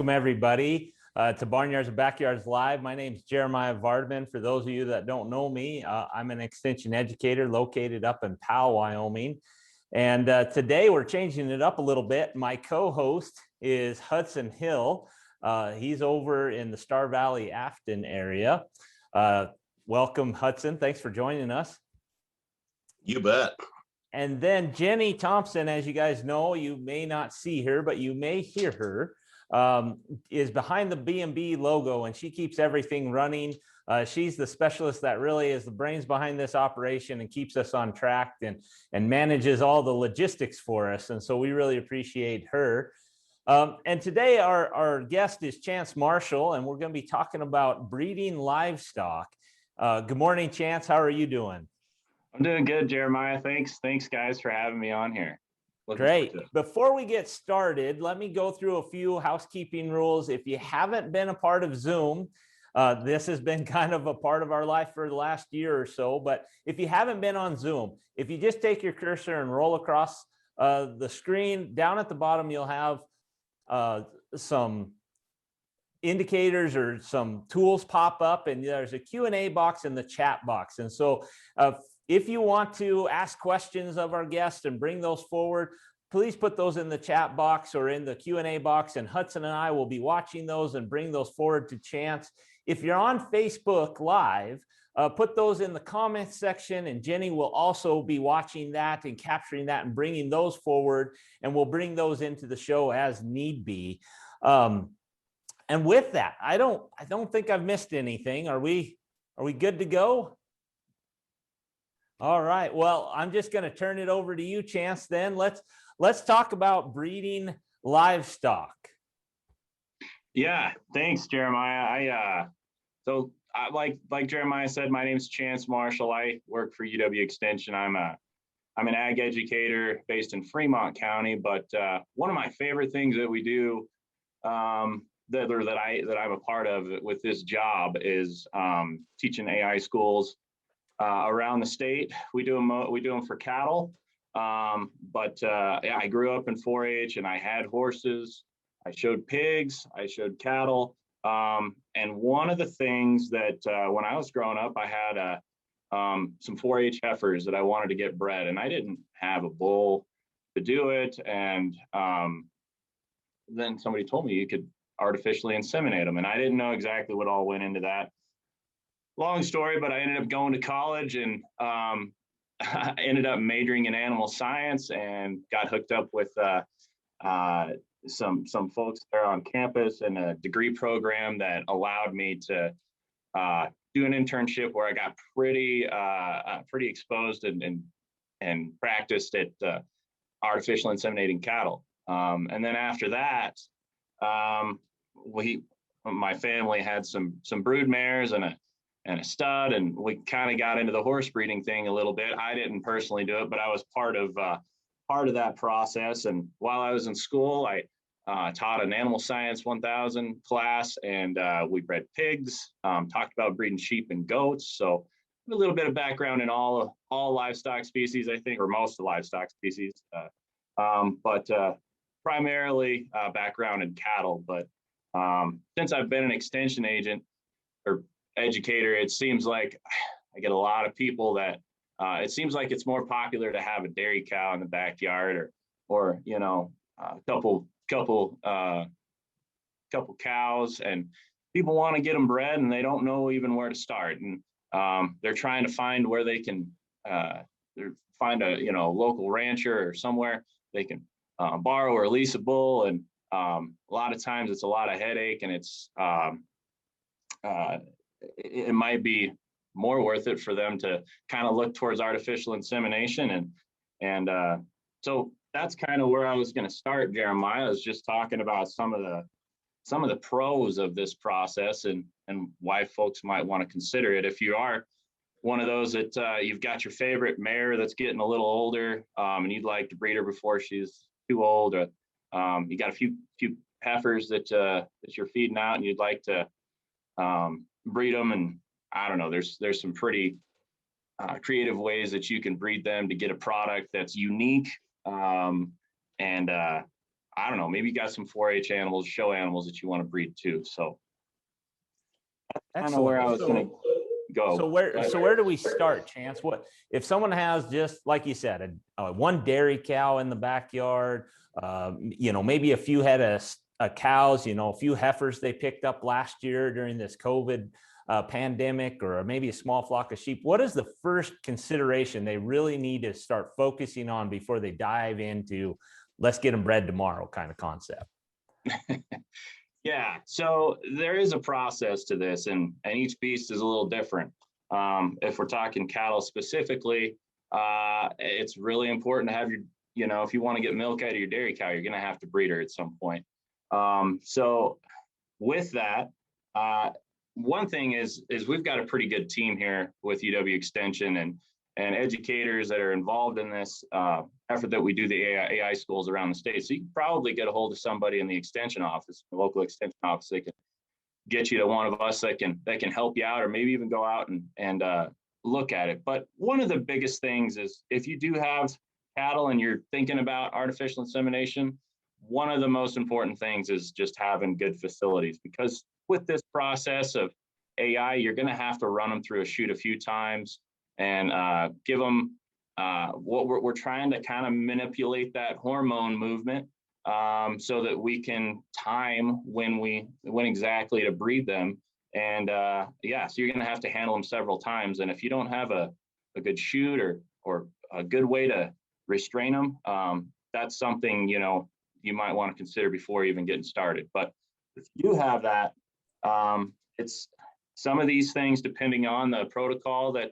Welcome everybody to Barnyards Backyards Live. My name is Jeremiah Vardman. For those of you that don't know me, I'm an extension educator located up in Powell, Wyoming. And today we're changing it up a little bit. My co-host is Hudson Hill. He's over in the Star Valley, Afton area. Welcome, Hudson. Thanks for joining us. You bet. And then Jenny Thompson, as you guys know, you may not see her, but you may hear her, is behind the B&B logo, and she keeps everything running. She's the specialist that really is the brains behind this operation and keeps us on track and manages all the logistics for us. And so we really appreciate her. And today our guest is Chance Marshall, and we're going to be talking about breeding livestock. Good morning, Chance. How are you doing? I'm doing good, Jeremiah. Thanks guys for having me on here. Great. Before we get started, let me go through a few housekeeping rules. If you haven't been a part of Zoom, this has been kind of a part of our life for the last year or so, but if you haven't been on Zoom, if you just take your cursor and roll across the screen, down at the bottom, you'll have some indicators or some tools pop up, and there's a Q&A box in the chat box. And so if you want to ask questions of our guests and bring those forward, please put those in the chat box or in the Q&A box, and Hudson and I will be watching those and bring those forward to Chance. If you're on Facebook Live, put those in the comments section, and Jenny will also be watching that and capturing that and bringing those forward, and we'll bring those into the show as need be. And with that, I don't think I've missed anything. Are we good to go? All right. Well, I'm just going to turn it over to you, Chance. Then let's talk about breeding livestock. Yeah, thanks, Jeremiah. Like Jeremiah said, my name is Chance Marshall. I work for UW Extension. I'm an ag educator based in Fremont County. But one of my favorite things that we do, that I'm a part of with this job, is teaching AI schools around the state. We do them for cattle, yeah, I grew up in 4-H, and I had horses, I showed pigs, I showed cattle, and one of the things that when I was growing up, I had some 4-H heifers that I wanted to get bred, and I didn't have a bull to do it. And then somebody told me you could artificially inseminate them, and I didn't know exactly what all went into that. Long story, but I ended up going to college, and I ended up majoring in animal science and got hooked up with some folks there on campus in a degree program that allowed me to do an internship where I got pretty exposed and practiced at artificial inseminating cattle. And then after that, my family had some brood mares and a stud, and we kind of got into the horse breeding thing a little bit. I didn't personally do it, but I was part of that process. And while I was in school, I taught an animal science 1000 class, and we bred pigs, talked about breeding sheep and goats. So a little bit of background in all livestock species, I think, or most of the livestock species, but primarily background in cattle. But since I've been an extension agent or educator, it seems like I get a lot of people that it seems like it's more popular to have a dairy cow in the backyard, or you know, a couple cows, and people want to get them bred, and they don't know even where to start, and they're trying to find where they can find a local rancher or somewhere they can borrow or lease a bull. And a lot of times it's a lot of headache, and it might be more worth it for them to kind of look towards artificial insemination. And so that's kind of where I was going to start, Jeremiah, is just talking about some of the pros of this process and why folks might want to consider it. If you are one of those that you've got your favorite mare that's getting a little older, and you'd like to breed her before she's too old, or you got a few heifers that you're feeding out and you'd like to breed them, and I don't know, there's some pretty creative ways that you can breed them to get a product that's unique. And I don't know, maybe you got some 4-H animals, show animals that you want to breed too. So kind of where I was going to go. So where do we start, Chance? What if someone has, just like you said, one dairy cow in the backyard, maybe a few head of cows, a few heifers they picked up last year during this COVID pandemic, or maybe a small flock of sheep? What is the first consideration they really need to start focusing on before they dive into let's get them bred tomorrow kind of concept? Yeah, so there is a process to this, and each beast is a little different. If we're talking cattle specifically, it's really important to have if you want to get milk out of your dairy cow, you're going to have to breed her at some point. So with that, one thing is we've got a pretty good team here with UW Extension and educators that are involved in this effort that we do the AI schools around the state. So you can probably get a hold of somebody in the extension office, the local extension office. They can get you to one of us that can help you out, or maybe even go out and look at it. But one of the biggest things is if you do have cattle and you're thinking about artificial insemination, one of the most important things is just having good facilities, because with this process of AI, you're going to have to run them through a chute a few times and give them what we're trying to kind of manipulate that hormone movement so that we can time when exactly to breed them. And so you're going to have to handle them several times. And if you don't have a good chute or a good way to restrain them, that's something, you might want to consider before even getting started. But if you have that, it's some of these things, depending on the protocol that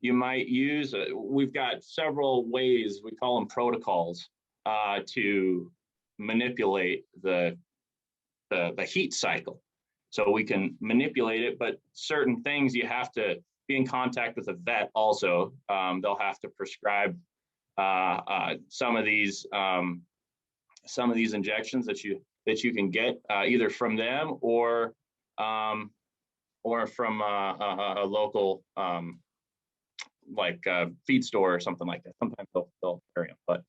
you might use. We've got several ways, we call them protocols, to manipulate the heat cycle. So we can manipulate it, but certain things you have to be in contact with a vet also. They'll have to prescribe some of these injections that you can get either from them or from a local like feed store or something like that. Sometimes they'll carry them. But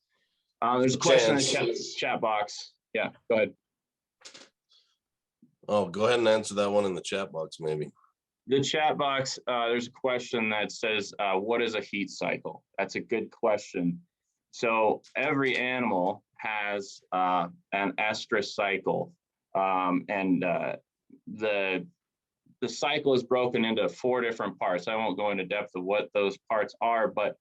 there's a question in the chat box. Yeah, go ahead. Oh, go ahead and answer that one in the chat box, maybe. The chat box, there's a question that says, what is a heat cycle? That's a good question. So every animal has an estrus cycle, and the cycle is broken into 4 different parts. I won't go into depth of what those parts are, but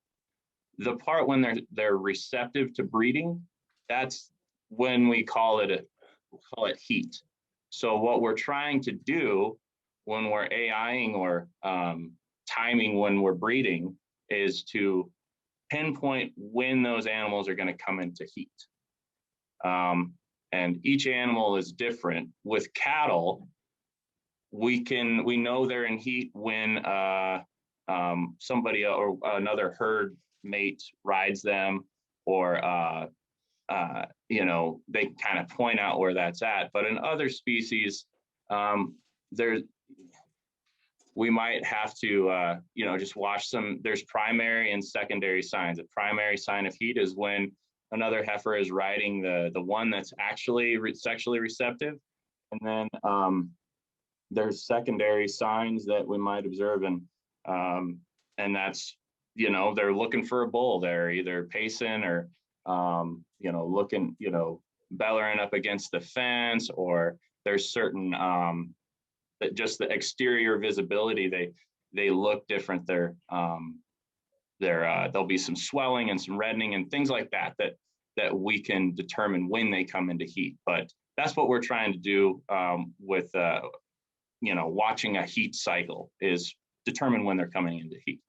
the part when they're receptive to breeding, that's when we call it heat. So what we're trying to do when we're AIing or timing when we're breeding is to pinpoint when those animals are going to come into heat. And each animal is different. With cattle, we know they're in heat when somebody or another herd mate rides them, or they kind of point out where that's at. But in other species, we might have to just watch some. There's primary and secondary signs. A primary sign of heat is when another heifer is riding the one that's actually sexually receptive, and then there's secondary signs that we might observe, and that's they're looking for a bull. They're either pacing or looking, bellowing up against the fence, or there's certain that just the exterior visibility, they look different. There'll be some swelling and some reddening and things like that we can determine when they come into heat. But that's what we're trying to do with watching a heat cycle, is determine when they're coming into heat.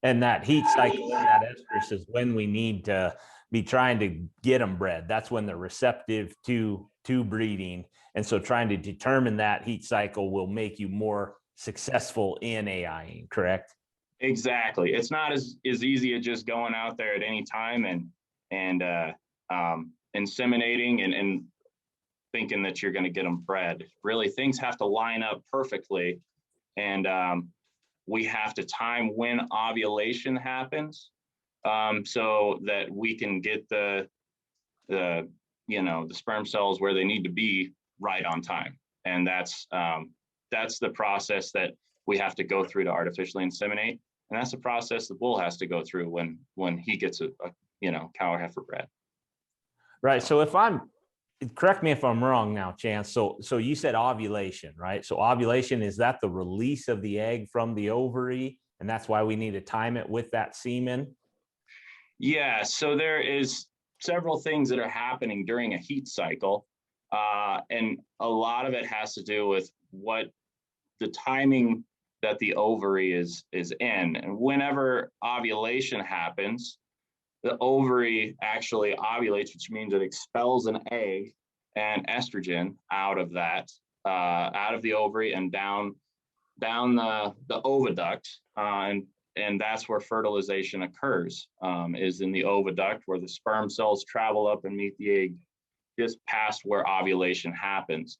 And that heat cycle, that estrus, is when we need to be trying to get them bred. That's when they're receptive to breeding. And so trying to determine that heat cycle will make you more successful in AIing, correct? Exactly. It's not as easy as just going out there at any time and inseminating and thinking that you're going to get them bred. Really, things have to line up perfectly, and we have to time when ovulation happens, so that we can get the the sperm cells where they need to be right on time. And that's the process that we have to go through to artificially inseminate. And that's the process the bull has to go through when he gets a cow or heifer bred. Right. So correct me if I'm wrong now, Chance. So you said ovulation, right? So ovulation, is that the release of the egg from the ovary? And that's why we need to time it with that semen? Yeah. So there is several things that are happening during a heat cycle. And a lot of it has to do with what the timing that the ovary is in. And whenever ovulation happens, the ovary actually ovulates, which means it expels an egg and estrogen out of that, out of the ovary and down the oviduct, and that's where fertilization occurs, is in the oviduct, where the sperm cells travel up and meet the egg just past where ovulation happens.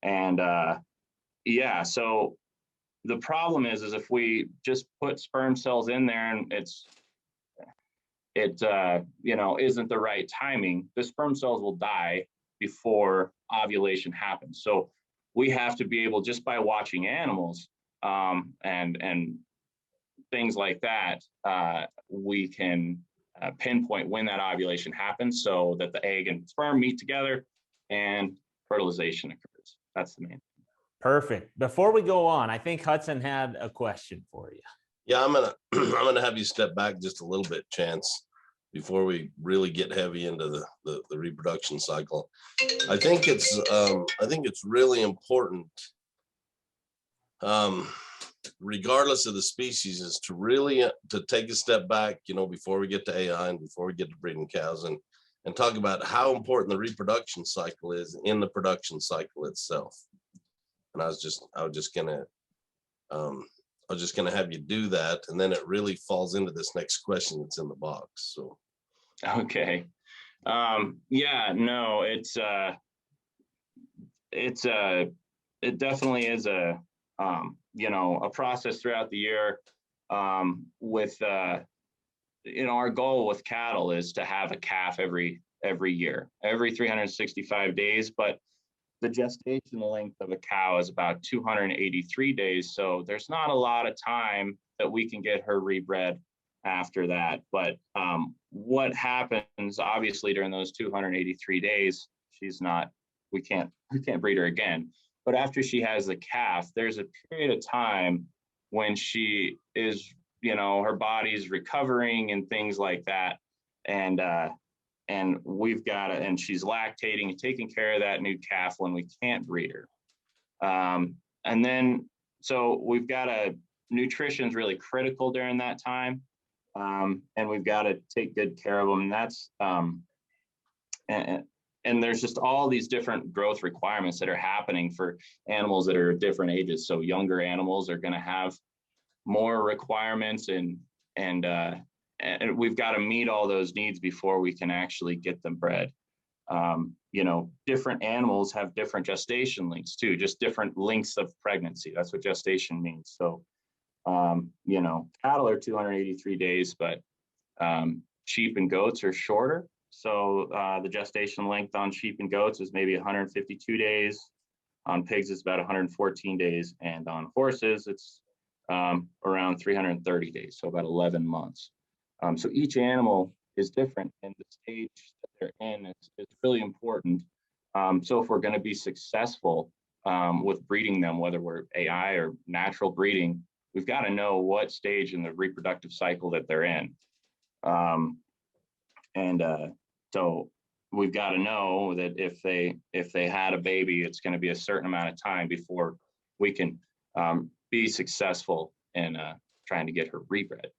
And yeah, so the problem is if we just put sperm cells in there and it isn't the right timing, the sperm cells will die before ovulation happens. So we have to be able, just by watching animals and things like that, we can pinpoint when that ovulation happens so that the egg and sperm meet together and fertilization occurs. That's the main thing. Perfect. Before we go on, I think Hudson had a question for you. Yeah, I'm gonna have you step back just a little bit, Chance, before we really get heavy into the reproduction cycle. I think it's really important, regardless of the species, is to really to take a step back, before we get to AI and before we get to breeding cows, and talk about how important the reproduction cycle is in the production cycle itself. And I was just gonna have you do that, and then it really falls into this next question that's in the box. So, okay, yeah, no, it definitely is a process throughout the year. With our goal with cattle is to have a calf every year, every 365 days, but the gestation length of a cow is about 283 days. So there's not a lot of time that we can get her rebred after that. But what happens, obviously, during those 283 days, we can't breed her again. But after she has the calf, there's a period of time when she is, her body's recovering and things like that. And we've got to, and she's lactating and taking care of that new calf when we can't breed her. And then, so we've got nutrition's really critical during that time. And we've got to take good care of them. And that's, and there's just all these different growth requirements that are happening for animals that are at different ages. So younger animals are going to have more requirements, and we've got to meet all those needs before we can actually get them bred. Different animals have different gestation lengths too, just different lengths of pregnancy. That's what gestation means. So, cattle are 283 days, but sheep and goats are shorter. So the gestation length on sheep and goats is maybe 152 days. On pigs, it's about 114 days. And on horses, it's around 330 days, so about 11 months. So each animal is different, and the stage that they're in is really important. So if we're going to be successful with breeding them, whether we're AI or natural breeding, we've got to know what stage in the reproductive cycle that they're in. So we've got to know that if they had a baby, it's going to be a certain amount of time before we can be successful in trying to get her rebred.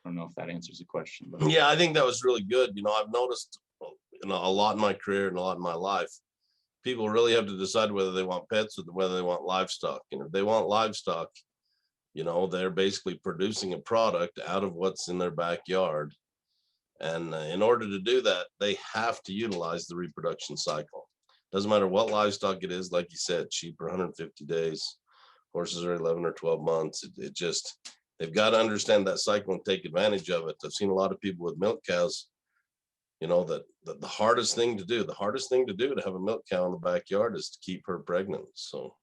I don't know if that answers the question. But. Yeah, I think that was really good. I've noticed a lot in my career and a lot in my life, people really have to decide whether they want pets or whether they want livestock. If they want livestock, they're basically producing a product out of what's in their backyard. And in order to do that, they have to utilize the reproduction cycle. Doesn't matter what livestock it is. Like you said, sheep are 150 days, horses are 11 or 12 months. They've got to understand that cycle and take advantage of it. I've seen a lot of people with milk cows you know, that the hardest thing to do to have a milk cow in the backyard is to keep her pregnant. So,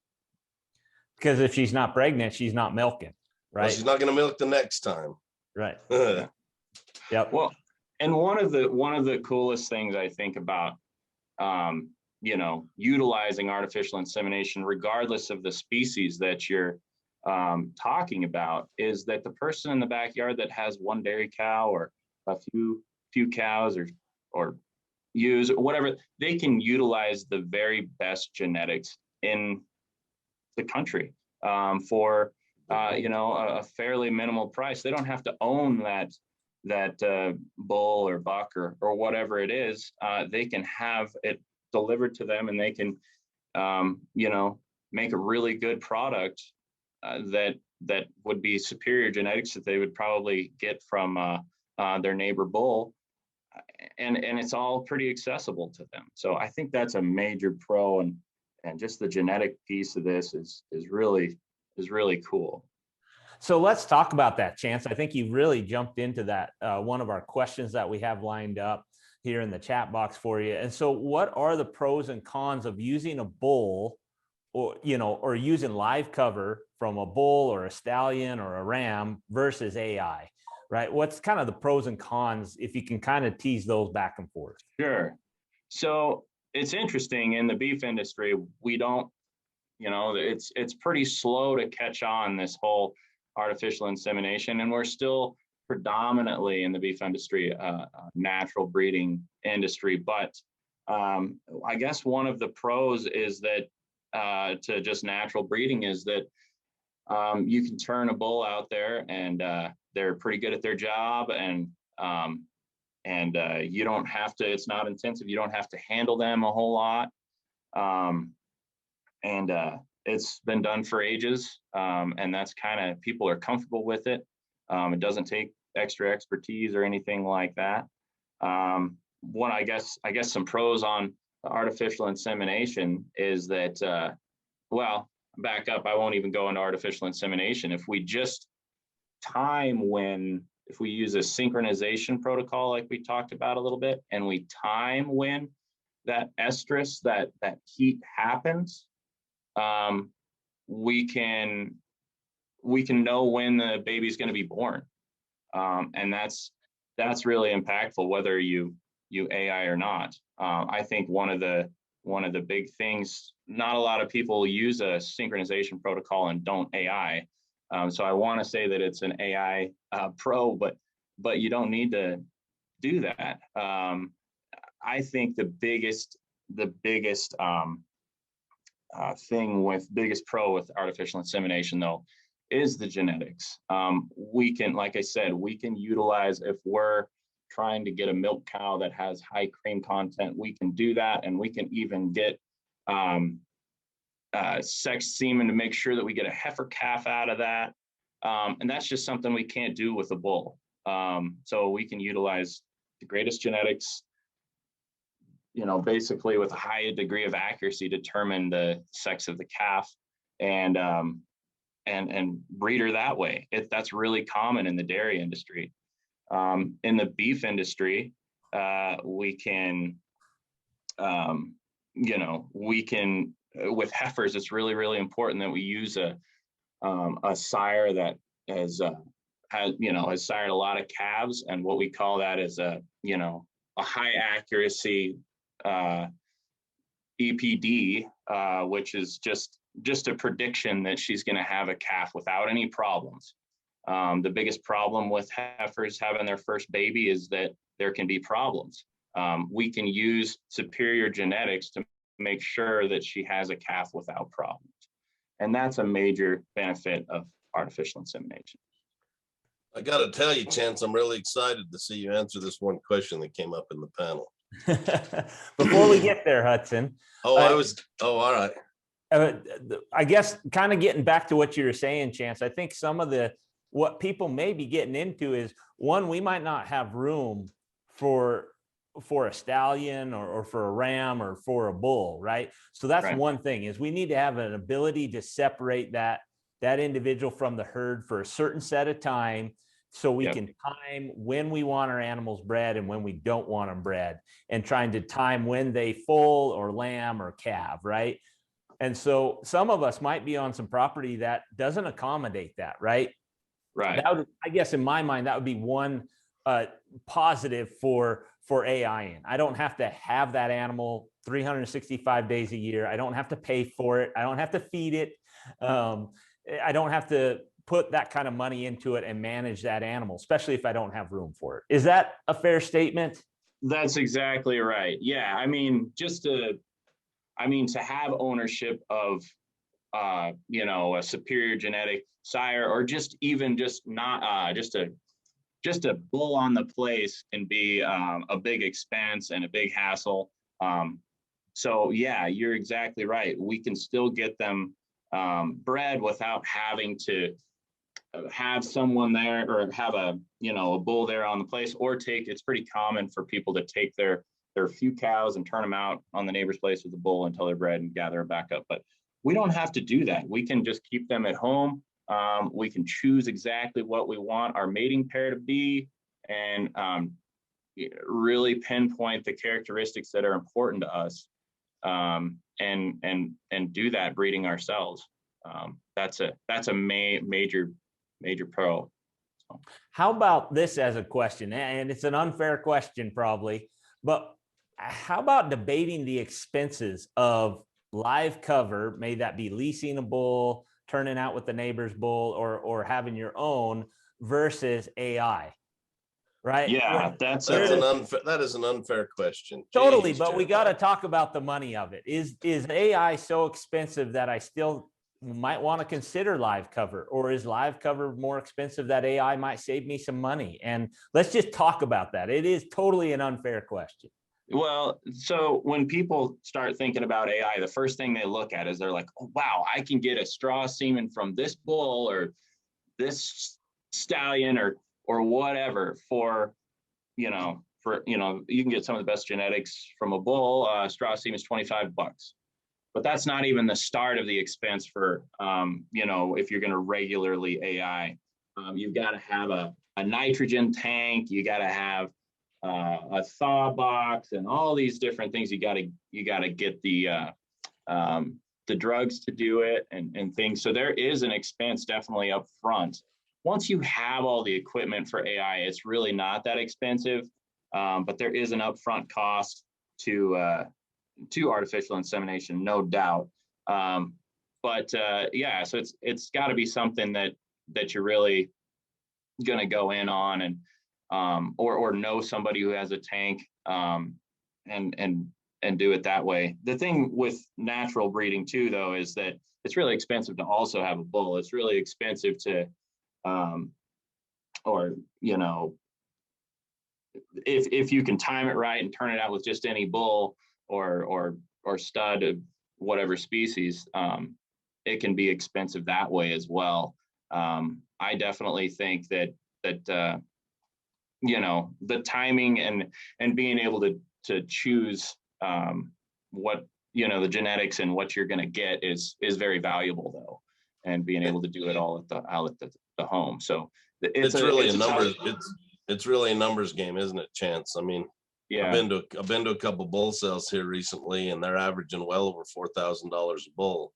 because if she's not pregnant, she's not milking, well, right? she's not going to milk the next time. Right. Yeah. Yep. Well, and one of the coolest things I think about, you know, utilizing artificial insemination, regardless of the species that you're talking about, is that the person in the backyard that has one dairy cow or a few cows or ewes or whatever, they can utilize the very best genetics in the country for you know, a fairly minimal price. They don't have to own that bull or buck or whatever it is. They can have it delivered to them, and they can you know, make a really good product that would be superior genetics that they would probably get from their neighbor bull, and it's all pretty accessible to them. So I think that's a major pro, and just the genetic piece of this is really cool. So let's talk about that, Chance. I think you really jumped into that, one of our questions that we have lined up here in the chat box for you. And so what are the pros and cons of using a bull, or, you know, or using live cover from a bull or a stallion or a ram versus AI, right? What's kind of the pros and cons, if you can kind of tease those back and forth? Sure. So it's interesting, in the beef industry, we don't, you know, it's pretty slow to catch on, this whole artificial insemination, and we're still predominantly in the beef industry, natural breeding industry. But I guess one of the pros is that to just natural breeding is that you can turn a bull out there, and they're pretty good at their job, and you don't have to, it's not intensive, you don't have to handle them a whole lot. It's been done for ages, and that's kind of, people are comfortable with it. It doesn't take extra expertise or anything like that. I guess some pros on artificial insemination is that, well, back up, I won't even go into artificial insemination. If we just if we use a synchronization protocol like we talked about a little bit, and we time when that estrus, that heat happens, we can know when the baby's going to be born, and that's really impactful, whether you AI or not. I think one of the big things, not a lot of people use a synchronization protocol and don't AI. So I want to say that it's an AI pro, but you don't need to do that. I think the biggest pro with artificial insemination, though, is the genetics. We can, like I said, we can utilize, if we're trying to get a milk cow that has high cream content, we can do that, and we can even get sex semen to make sure that we get a heifer calf out of that. And that's just something we can't do with a bull. So we can utilize the greatest genetics, you know, basically with a high degree of accuracy, determine the sex of the calf, and breed her that way. That's really common in the dairy industry. In the beef industry, we can, you know, with heifers, it's really important that we use a sire that has sired a lot of calves, and what we call that is a high accuracy EPD, which is just a prediction that she's going to have a calf without any problems. The biggest problem with heifers having their first baby is that there can be problems. We can use superior genetics to make sure that she has a calf without problems. And that's a major benefit of artificial insemination. I got to tell you, Chance, I'm really excited to see you answer this one question that came up in the panel. Before we get there, Hudson. All right. I guess kind of getting back to what you were saying, Chance, I think some of what people may be getting into is, one, we might not have room for a stallion or for a ram or for a bull, right? So that's right. One thing, is we need to have an ability to separate that individual from the herd for a certain set of time, so we Yep. can time when we want our animals bred and when we don't want them bred, and trying to time when they foal or lamb or calve, right? And so some of us might be on some property that doesn't accommodate that, right? Right. That would, I guess in my mind, that would be one positive for AI. In I don't have to have that animal 365 days a year. I don't have to pay for it. I don't have to feed it. I don't have to put that kind of money into it and manage that animal, especially if I don't have room for it. Is that a fair statement? That's exactly right. Yeah. I mean, to have ownership of, a superior genetic sire, or just not, just a bull on the place can be a big expense and a big hassle. So yeah, you're exactly right. We can still get them bred without having to have someone there, or have a bull there on the place, or it's pretty common for people to take their few cows and turn them out on the neighbor's place with a bull until they're bred and gather them back up. But we don't have to do that. We can just keep them at home. We can choose exactly what we want our mating pair to be, and really pinpoint the characteristics that are important to us, and do that breeding ourselves. That's a major pro. So. How about this as a question? And it's an unfair question probably, but how about debating the expenses of live cover? May that be leasing a bull, turning out with the neighbor's bull, or having your own, versus AI, right? Yeah, that is an unfair question. Totally, Jeez, but we Jeff. got to talk about the money of it. Is AI so expensive that I still might want to consider live cover, or is live cover more expensive that AI might save me some money? And let's just talk about that. It is totally an unfair question. Well, so when people start thinking about AI, the first thing they look at is they're like, oh, wow, I can get a straw semen from this bull or this stallion or whatever you can get some of the best genetics from a bull. Straw semen is $25. But that's not even the start of the expense for, if you're going to regularly AI. You've got to have a nitrogen tank. You got to have a thaw box and all these different things. You got to get the drugs to do it and things. So there is an expense definitely up front. Once you have all the equipment for AI, it's really not that expensive, but there is an upfront cost to artificial insemination, no doubt. Yeah, so it's got to be something that you're really going to go in on, and or know somebody who has a tank, and do it that way. The thing with natural breeding too, though, is that it's really expensive to also have a bull. It's really expensive to, if you can time it right and turn it out with just any bull or stud of whatever species, it can be expensive that way as well. I definitely think that the timing and being able to choose what the genetics and what you're going to get is very valuable, though, and being able to do it all at the home. So it's really a numbers game, isn't it, Chance? I mean, yeah. I've been to a couple bull sales here recently, and they're averaging well over $4,000 a bull.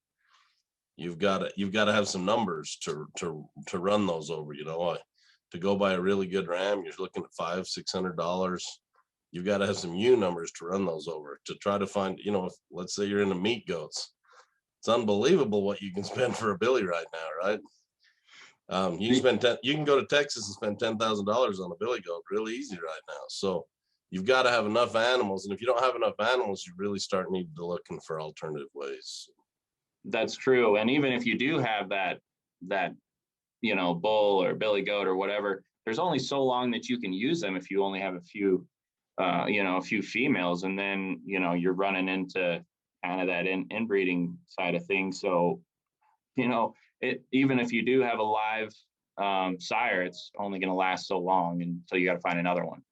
You've got to have some numbers to run those over. To go buy a really good ram, you're looking at $500-600. You've got to have some numbers to run those over, to try to find, if, let's say you're into meat goats. It's unbelievable what you can spend for a billy right now, right? You can go to Texas and spend $10,000 on a billy goat really easy right now. So you've got to have enough animals, and if you don't have enough animals, you really start needing to looking for alternative ways. That's true. And even if you do have that bull or billy goat or whatever, there's only so long that you can use them if you only have a few females, and then you're running into kind of that inbreeding side of things. So even if you do have a live sire, it's only going to last so long until you got to find another one.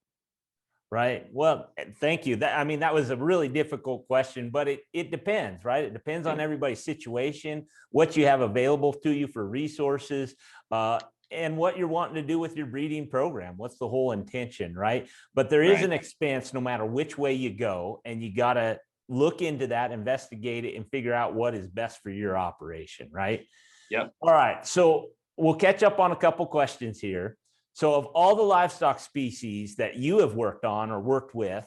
Right. Well, thank you. That was a really difficult question, but it depends, right? It depends on everybody's situation, what you have available to you for resources. and what you're wanting to do with your breeding program. What's the whole intention, right? But there is Right. an expense no matter which way you go, and you got to look into that, investigate it, and figure out what is best for your operation, right? Yep. All right. So we'll catch up on a couple questions here. So of all the livestock species that you have worked on or worked with,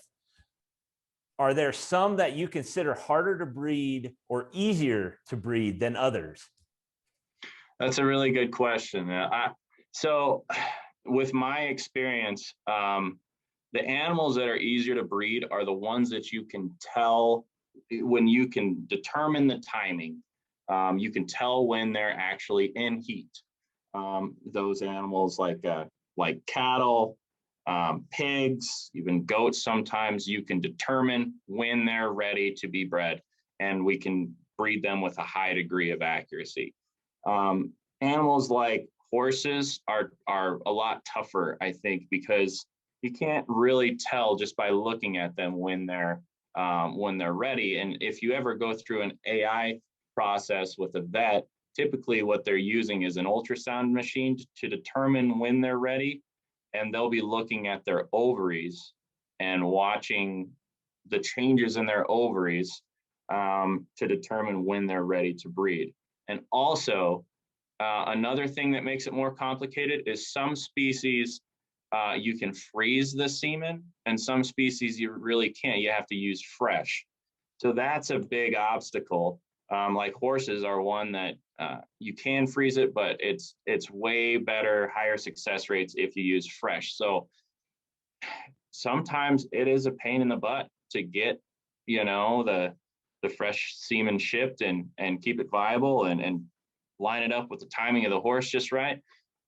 are there some that you consider harder to breed or easier to breed than others? That's a really good question. So with my experience, the animals that are easier to breed are the ones that you can tell when you can determine the timing. You can tell when they're actually in heat. Those animals like cattle, pigs, even goats, sometimes you can determine when they're ready to be bred, and we can breed them with a high degree of accuracy. Animals like horses are a lot tougher, I think, because you can't really tell just by looking at them when they're ready. And if you ever go through an AI process with a vet, typically what they're using is an ultrasound machine to determine when they're ready, and they'll be looking at their ovaries and watching the changes in their ovaries to determine when they're ready to breed. And also, another thing that makes it more complicated is some species you can freeze the semen, and some species you really can't. You have to use fresh. So that's a big obstacle. Like horses are one that you can freeze it, but it's way better, higher success rates if you use fresh. So sometimes it is a pain in the butt to get, the fresh semen shipped and keep it viable and line it up with the timing of the horse just right.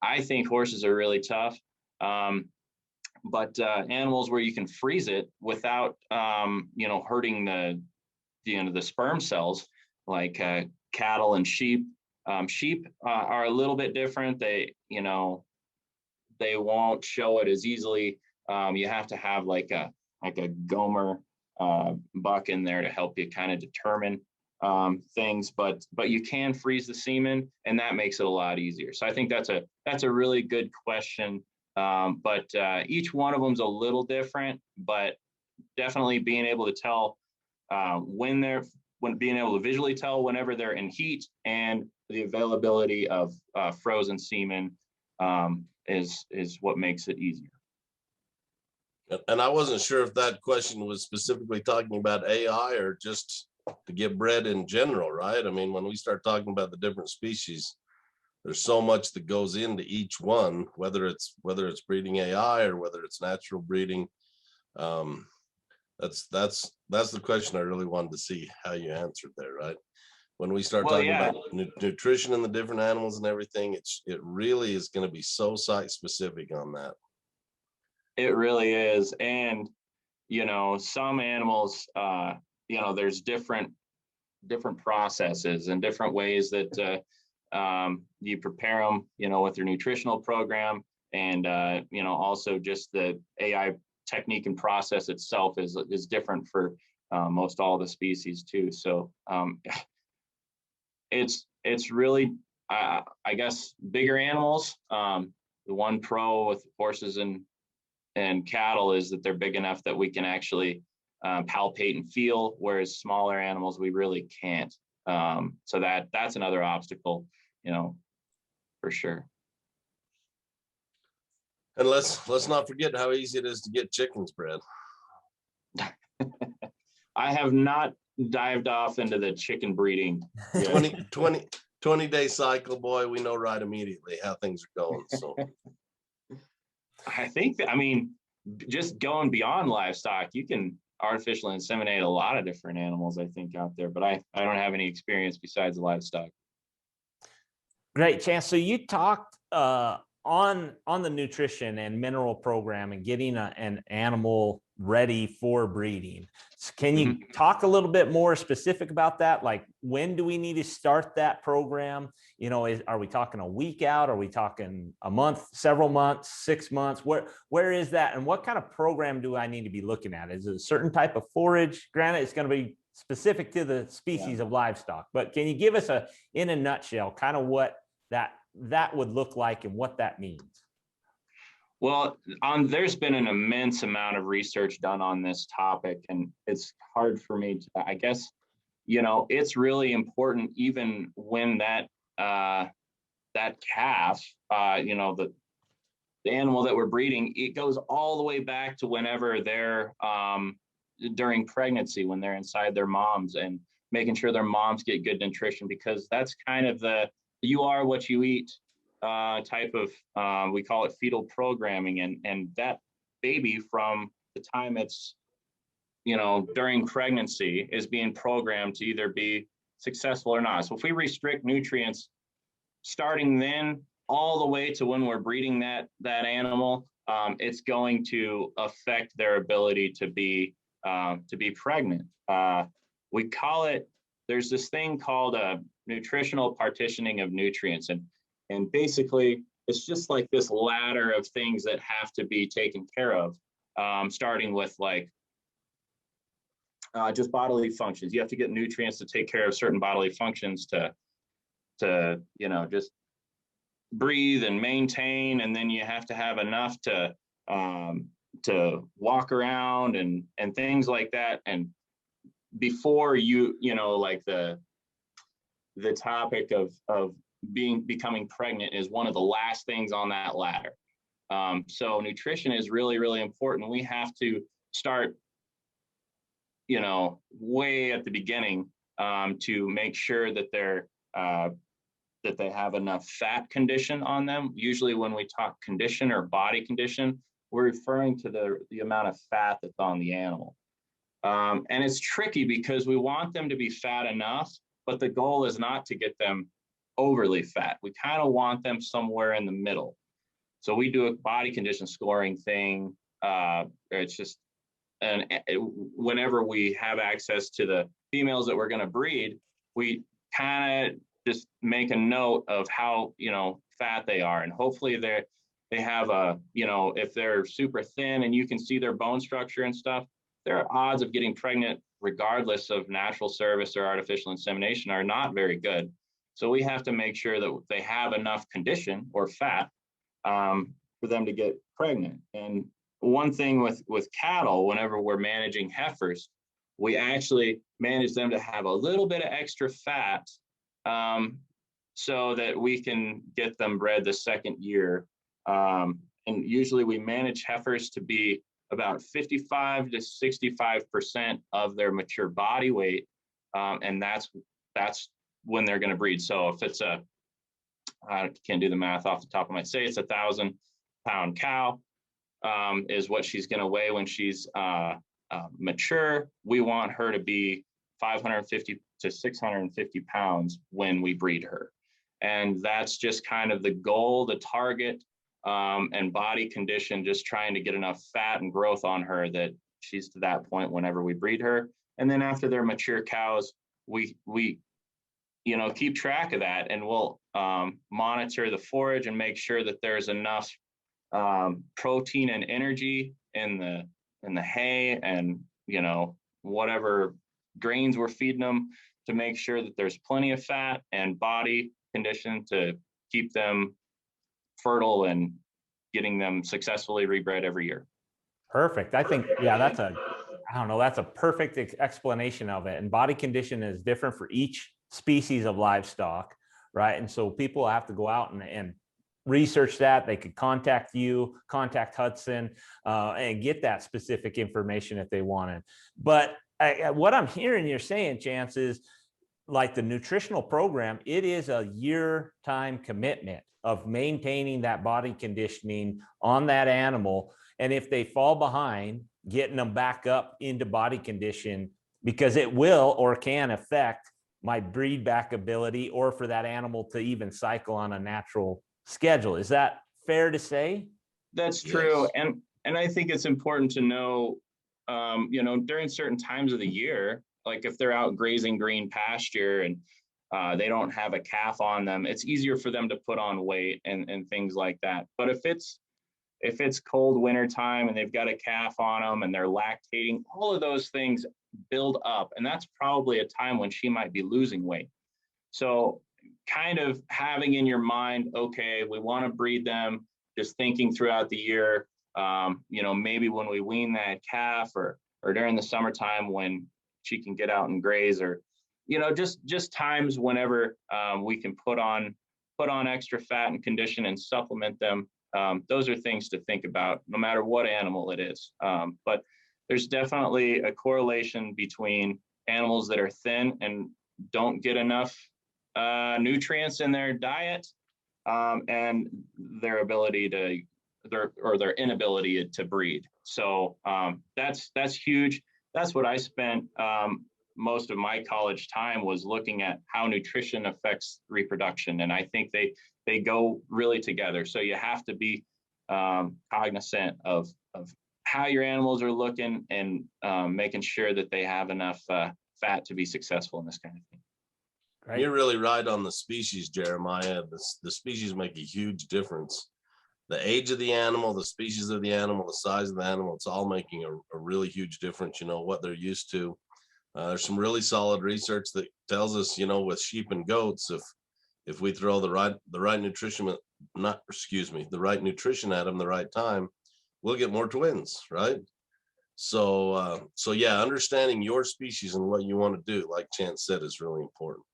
I think horses are really tough. But animals where you can freeze it without, hurting the sperm cells, like cattle and sheep. Sheep are a little bit different. They won't show it as easily. You have to have like a Gomer buck in there to help you kind of determine things, but you can freeze the semen, and that makes it a lot easier. So I think that's a really good question. But each one of them is a little different, but definitely being able to tell being able to visually tell whenever they're in heat, and the availability of frozen semen is what makes it easier. And I wasn't sure if that question was specifically talking about AI or just to get bred in general, right? I mean, when we start talking about the different species, there's so much that goes into each one, whether it's breeding AI or whether it's natural breeding. That's the question I really wanted to see how you answered there, right? When we start talking about nutrition and the different animals and everything, it really is going to be so site specific on that. It really is. And some animals, there's different processes and different ways that you prepare them, with your nutritional program, and also just the AI technique and process itself is different for most all the species too. So it's really, I guess, bigger animals. The one pro with horses and cattle is that they're big enough that we can actually palpate and feel, whereas smaller animals we really can't. So that's another obstacle, for sure. And let's not forget how easy it is to get chickens bred. I have not dived off into the chicken breeding. 20-day cycle, boy, we know right immediately how things are going. So I think just going beyond livestock, you can artificially inseminate a lot of different animals, I think, out there, but I don't have any experience besides livestock. Great, Chance. So you talked on the nutrition and mineral program and getting an animal ready for breeding. So can you talk a little bit more specific about that? Like, when do we need to start that program? Are we talking a week out? Are we talking a month, several months, 6 months? Where is that? And what kind of program do I need to be looking at? Is it a certain type of forage? Granted, it's going to be specific to the species of livestock, but can you give us in a nutshell, kind of what that that would look like and what that means? Well, there's been an immense amount of research done on this topic, and it's hard for me to, I guess, it's really important even when that calf, the animal that we're breeding, it goes all the way back to whenever they're during pregnancy, when they're inside their moms, and making sure their moms get good nutrition, because that's kind of the you are what you eat type of, we call it fetal programming. And that baby, from the time it's, during pregnancy, is being programmed to either be successful or not. So if we restrict nutrients starting then all the way to when we're breeding that animal, it's going to affect their ability to be pregnant. We call it, there's this thing called a nutritional partitioning of nutrients. And basically, it's just like this ladder of things that have to be taken care of, starting with like just bodily functions. You have to get nutrients to take care of certain bodily functions to just breathe and maintain, and then you have to have enough to walk around and things like that. And before like the topic of becoming pregnant is one of the last things on that ladder. So nutrition is really, really important. We have to start way at the beginning to make sure that that they have enough fat condition on them. Usually when we talk condition or body condition, we're referring to the amount of fat that's on the animal. And it's tricky because we want them to be fat enough, but the goal is not to get them overly fat. We kind of want them somewhere in the middle. So we do a body condition scoring thing. It's just, and whenever we have access to the females that we're going to breed, we kind of just make a note of how fat they are, and hopefully they have a if they're super thin and you can see their bone structure and stuff, their odds of getting pregnant, regardless of natural service or artificial insemination, are not very good. So we have to make sure that they have enough condition or fat for them to get pregnant. And one thing with cattle, whenever we're managing heifers, we actually manage them to have a little bit of extra fat so that we can get them bred the second year. And usually we manage heifers to be about 55 to 65% of their mature body weight. And that's when they're going to breed. So if it's I can't do the math off the top of my head, say it's 1,000-pound cow is what she's going to weigh when she's mature. We want her to be 550 to 650 pounds when we breed her. And that's just kind of the goal, the target, and body condition, just trying to get enough fat and growth on her that she's to that point whenever we breed her. And then after they're mature cows, we keep track of that, and we'll monitor the forage and make sure that there's enough protein and energy in the hay and whatever grains we're feeding them, to make sure that there's plenty of fat and body condition to keep them fertile and getting them successfully rebred every year. Perfect. I think, yeah, that's a perfect explanation of it. And body condition is different for each species of livestock, right? And so people have to go out and research that. They could contact you, contact Hudson, and get that specific information if they wanted. But what I'm hearing you're saying, Chance, is like the nutritional program, it is a year time commitment of maintaining that body conditioning on that animal. And if they fall behind, getting them back up into body condition, because it will or can affect my breed back ability, or for that animal to even cycle on a natural schedule. Is that fair to say? That's true. Yes. And I think it's important to know, during certain times of the year, like if they're out grazing green pasture and they don't have a calf on them, it's easier for them to put on weight and things like that. But if it's cold winter time and they've got a calf on them and they're lactating, all of those things build up. And that's probably a time when she might be losing weight. So kind of having in your mind, okay, we want to breed them, just thinking throughout the year, maybe when we wean that calf or during the summertime when she can get out and graze, or, just times whenever we can put on extra fat and condition and supplement them. Those are things to think about no matter what animal it is. But there's definitely a correlation between animals that are thin and don't get enough nutrients in their diet, and their inability to breed. So that's huge. That's what I spent most of my college time, was looking at how nutrition affects reproduction. And I think they go really together. So you have to be cognizant of how your animals are looking, and making sure that they have enough fat to be successful in this kind of thing. Right. You're really right on the species, Jeremiah. The species make a huge difference. The age of the animal, the species of the animal, the size of the animal, it's all making a really huge difference, what they're used to. There's some really solid research that tells us, with sheep and goats, if we throw the right nutrition at them the right time, we'll get more twins, right? So yeah, understanding your species and what you want to do, like Chance said, is really important.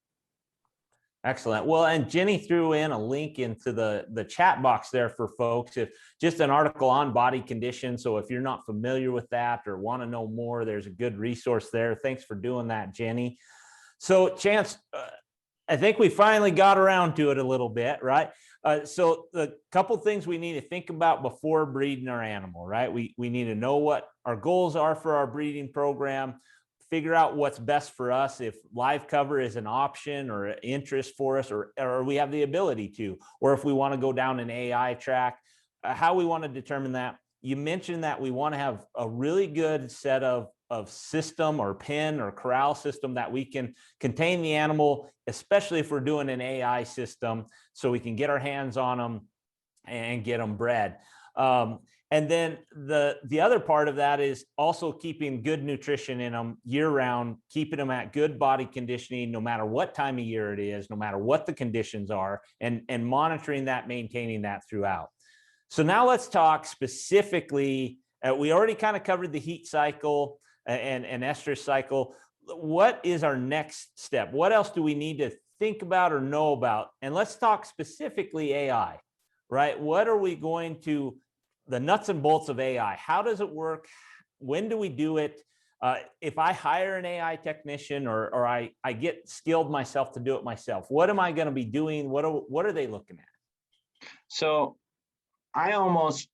Excellent. Well, and Jenny threw in a link into the chat box there for folks. If just an article on body condition. So if you're not familiar with that or want to know more, there's a good resource there. Thanks for doing that, Jenny. So Chance, I think we finally got around to it a little bit, right? So the couple things we need to think about before breeding our animal, right? We need to know what our goals are for our breeding program, figure out what's best for us, if live cover is an option or an interest for us, or we have the ability to, or if we want to go down an AI track, how we want to determine that. You mentioned that we want to have a really good set of system or pen or corral system that we can contain the animal, especially if we're doing an AI system, so we can get our hands on them and get them bred. And then the other part of that is also keeping good nutrition in them year round, keeping them at good body conditioning, no matter what time of year it is, no matter what the conditions are, and monitoring that, maintaining that throughout. So now let's talk specifically, we already kind of covered the heat cycle and estrus cycle. What is our next step? What else do we need to think about or know about? And let's talk specifically AI, right? What are we going to, the nuts and bolts of AI? How does it work? When do we do it? If I hire an AI technician or I get skilled myself to do it myself, what am I going to be doing? What are they looking at? So I almost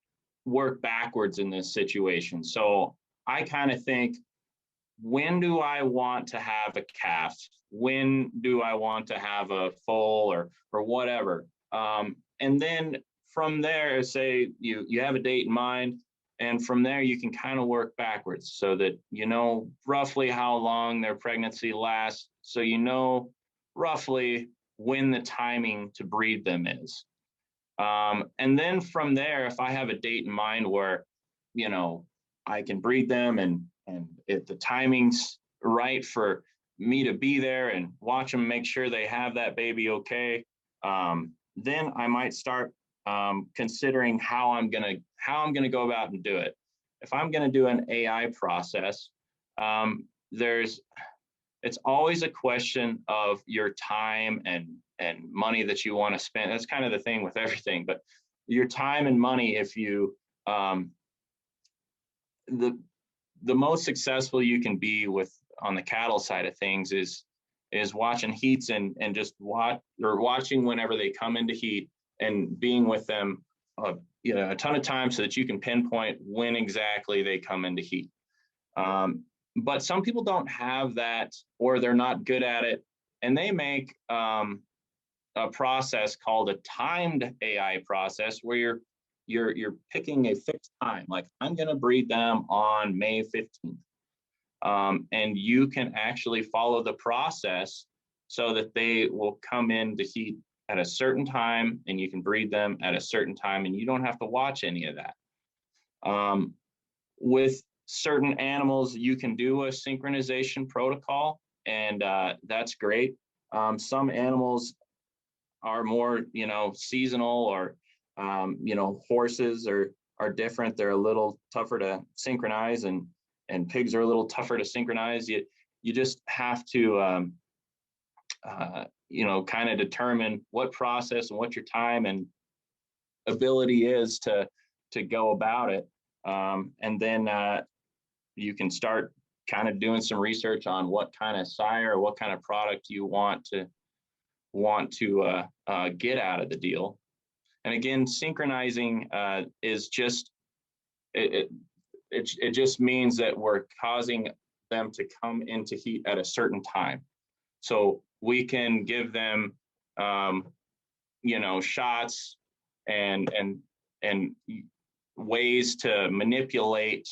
work backwards in this situation. So I kind of think, when do I want to have a calf? When do I want to have a foal or whatever? And then from there, say you have a date in mind, and from there you can kind of work backwards, so that you know roughly how long their pregnancy lasts, so you know roughly when the timing to breed them is. And then from there, if I have a date in mind where I can breed them, and if the timing's right for me to be there and watch them, make sure they have that baby okay, then I might start considering how I'm gonna go about and do it. If I'm gonna do an AI process, it's always a question of your time and money that you want to spend. That's kind of the thing with everything, but your time and money, if you the most successful you can be with on the cattle side of things is watching heats and just watching whenever they come into heat, and being with them a ton of time, so that you can pinpoint when exactly they come into heat. But some people don't have that, or they're not good at it, and they make a process called a timed AI process, where you're picking a fixed time, like I'm going to breed them on May 15th. And you can actually follow the process so that they will come into heat at a certain time, and you can breed them at a certain time, and you don't have to watch any of that. With certain animals, you can do a synchronization protocol, and that's great. Some animals are more, you know, seasonal, or you know, horses are different. They're a little tougher to synchronize, and pigs are a little tougher to synchronize. You just have to you know, kind of determine what process and what your time and ability is to go about it, and then you can start kind of doing some research on what kind of sire or what kind of product you want to get out of the deal. And again, synchronizing is just it just means that we're causing them to come into heat at a certain time. So we can give them you know, shots and ways to manipulate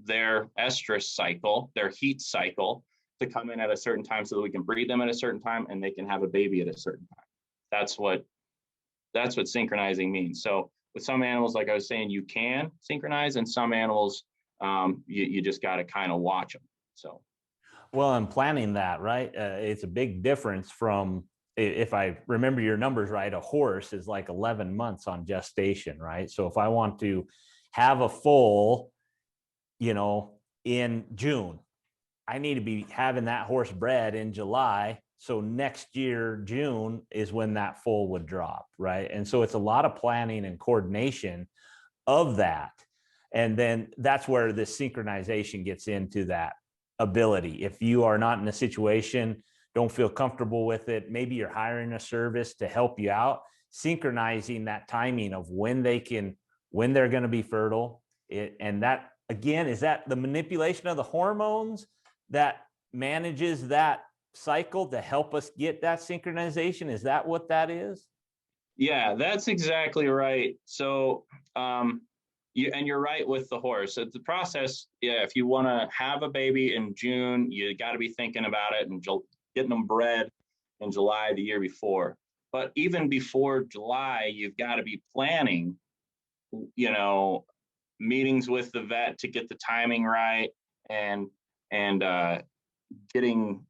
their estrus cycle, their heat cycle, to come in at a certain time so that we can breed them at a certain time and they can have a baby at a certain time. That's what synchronizing means. So with some animals, like I was saying, you can synchronize, and some animals you just got to kind of watch them. So well, I'm planning that, right? It's a big difference from, if I remember your numbers right, a horse is like 11 months on gestation, right? So if I want to have a foal, you know, in June, I need to be having that horse bred in July. So next year, June is when that foal would drop, right? And so it's a lot of planning and coordination of that. And then that's where this synchronization gets into that ability. If you are not in a situation, don't feel comfortable with it, maybe you're hiring a service to help you out, synchronizing that timing of when they're going to be fertile. And that, again, is that the manipulation of the hormones that manages that cycle to help us get that synchronization? Is that what that is? yeah, that's exactly right. So you're right with the horse. It's the process. Yeah, if you want to have a baby in June, you got to be thinking about it and getting them bred in July the year before. But even before July, you've got to be planning, you know, meetings with the vet to get the timing right, and getting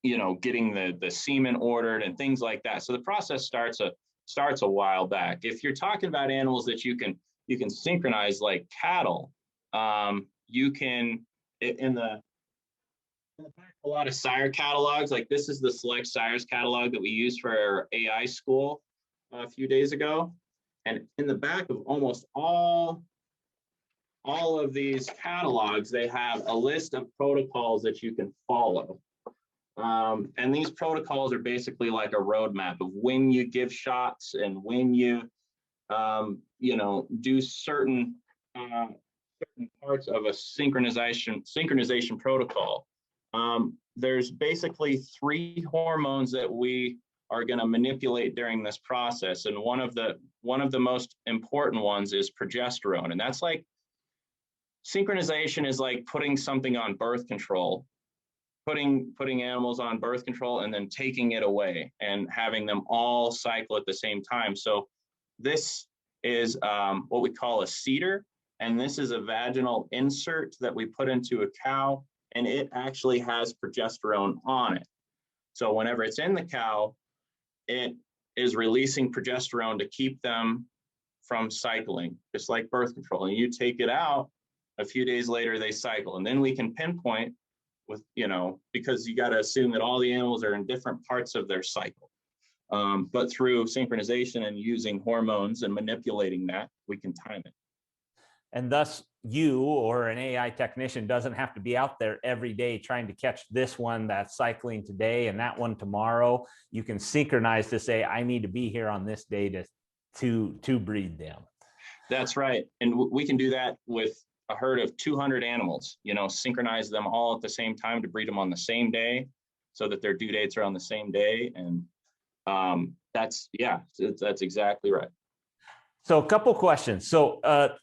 the semen ordered and things like that. So the process starts a while back. If you're talking about animals that you can synchronize, like cattle, you can in the back, a lot of sire catalogs. Like this is the Select Sires catalog that we used for our AI school a few days ago. And in the back of almost all of these catalogs, they have a list of protocols that you can follow. And these protocols are basically like a roadmap of when you give shots and when you, do certain parts of a synchronization protocol. There's basically 3 hormones that we are going to manipulate during this process, and one of the most important ones is progesterone, and that's like synchronization is like putting something on birth control, putting animals on birth control and then taking it away and having them all cycle at the same time. So this is what we call a seeder, and this is a vaginal insert that we put into a cow, and it actually has progesterone on it. So whenever it's in the cow, it is releasing progesterone to keep them from cycling, just like birth control. And you take it out, a few days later they cycle, and then we can pinpoint with, because you got to assume that all the animals are in different parts of their cycle. But through synchronization and using hormones and manipulating that, we can time it. And thus you or an AI technician doesn't have to be out there every day trying to catch this one that's cycling today and that one tomorrow. You can synchronize to say, I need to be here on this day to breed them. That's right. And we can do that with a herd of 200 animals, synchronize them all at the same time to breed them on the same day so that their due dates are on the same day. And that's exactly right. So a couple questions. So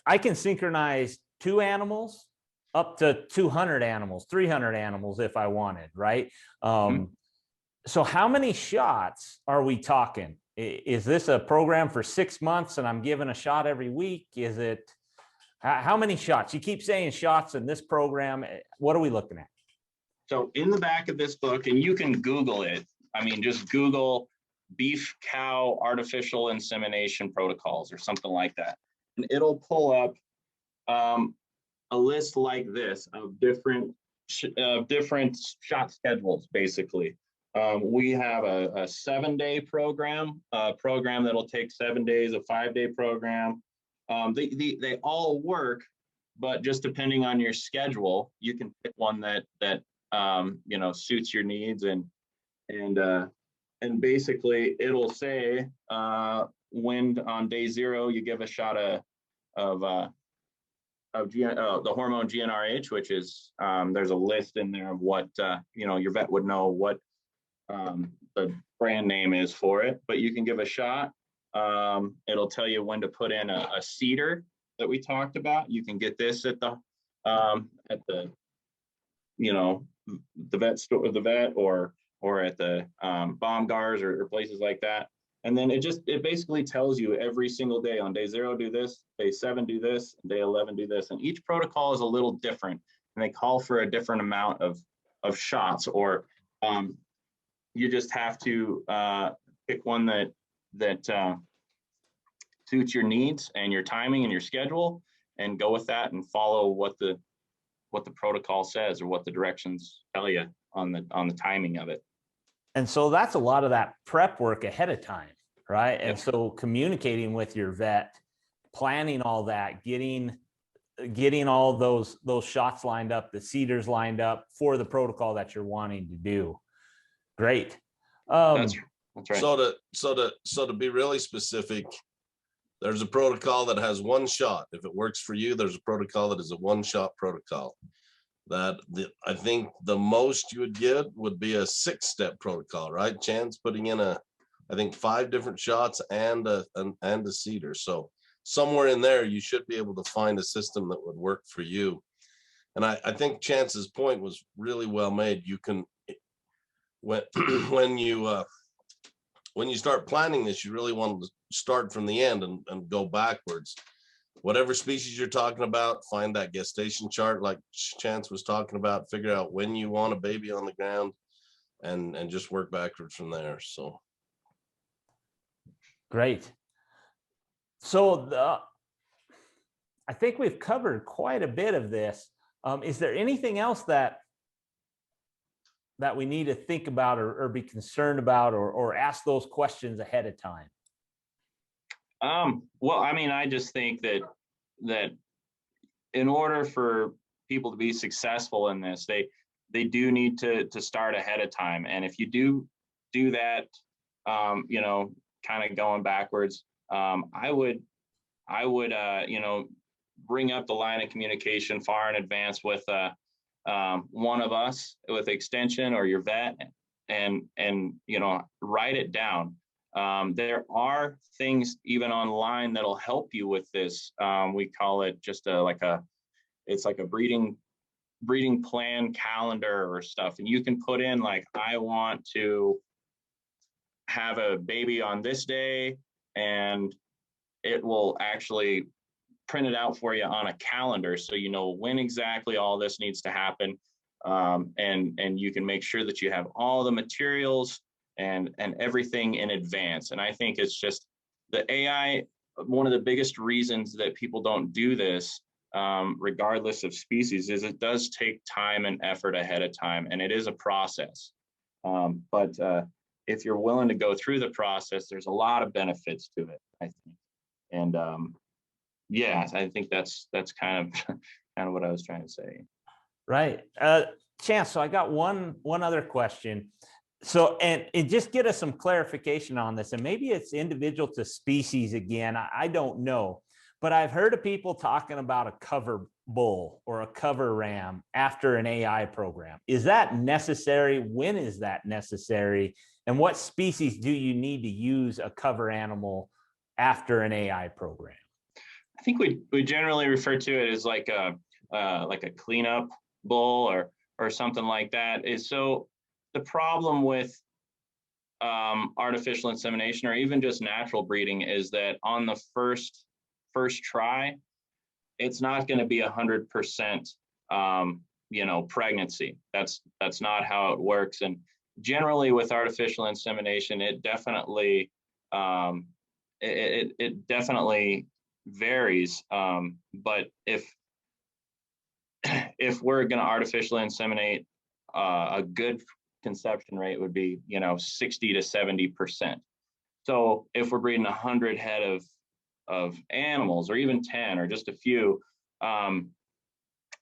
I can synchronize 2 animals up to 200 animals, 300 animals if I wanted, right? So how many shots are we talking? Is this a program for 6 months and I'm given a shot every week? Is it, how many shots? You keep saying shots in this program. What are we looking at? So in the back of this book, and you can Google it, just Google beef cow artificial insemination protocols or something like that. And it'll pull up a list like this of different shot schedules, basically. We have a 7-day program, a program that'll take 7 days, a 5-day program. They all work, but just depending on your schedule, you can pick one that you know, suits your needs, and basically it'll say when on day 0 you give a shot of the hormone GnRH, which is there's a list in there of what you know, your vet would know what the brand name is for it, but you can give a shot. It'll tell you when to put in a cedar that we talked about. You can get this at the you know, the vet store, the vet, or at the Barnyards or places like that. And then it basically tells you every single day, on day 0 do this, day 7 do this, day 11 do this, and each protocol is a little different, and they call for a different amount of shots, or you just have to pick one that suits your needs and your timing and your schedule, and go with that and follow what the protocol says, or what the directions tell you on the timing of it. And so that's a lot of that prep work ahead of time, right? And Yep. so communicating with your vet, planning all that, getting all those shots lined up, the cedars lined up for the protocol that you're wanting to do. Great. That's right. So to be really specific, there's a protocol that has 1 shot. If it works for you, there's a protocol that is a 1-shot protocol. I think the most you would get would be a 6-step protocol, right? Chance putting in I think 5 different shots and a cedar. So somewhere in there, you should be able to find a system that would work for you. And I think Chance's point was really well made. You can, when you start planning this, you really want to start from the end and go backwards. Whatever species you're talking about, find that gestation chart like Chance was talking about, figure out when you want a baby on the ground, and just work backwards from there. So great. So I think we've covered quite a bit of this. Is there anything else that we need to think about or be concerned about, or ask those questions ahead of time? Well, I mean, I just think that in order for people to be successful in this, they do need to start ahead of time. And if you do that, you know, kind of going backwards, I would you know, bring up the line of communication far in advance with one of us, with Extension or your vet, and you know, write it down. There are things even online that'll help you with this. We call it just it's like a breeding plan calendar or stuff, and you can put in like, I want to have a baby on this day, and it will actually print it out for you on a calendar, so you know when exactly all this needs to happen, and you can make sure that you have all the materials and everything in advance. And I think it's just the AI, one of the biggest reasons that people don't do this, regardless of species, is it does take time and effort ahead of time, and it is a process. But if you're willing to go through the process, there's a lot of benefits to it, I think. And yeah, I think that's kind of what I was trying to say. Right. Chance, so I got one other question. So, and just get us some clarification on this, and maybe it's individual to species again, I don't know, but I've heard of people talking about a cover bull or a cover ram after an AI program. Is that necessary? When is that necessary? And what species do you need to use a cover animal after an AI program? I think we generally refer to it as like a cleanup bull or something like that. So the problem with artificial insemination, or even just natural breeding, is that on the first try, it's not going to be 100% you know, pregnancy. That's not how it works. And generally with artificial insemination, it definitely it definitely varies. But if we're going to artificially inseminate, a good conception rate would be 60 to 70%. So if we're breeding 100 head of animals, or even 10, or just a few,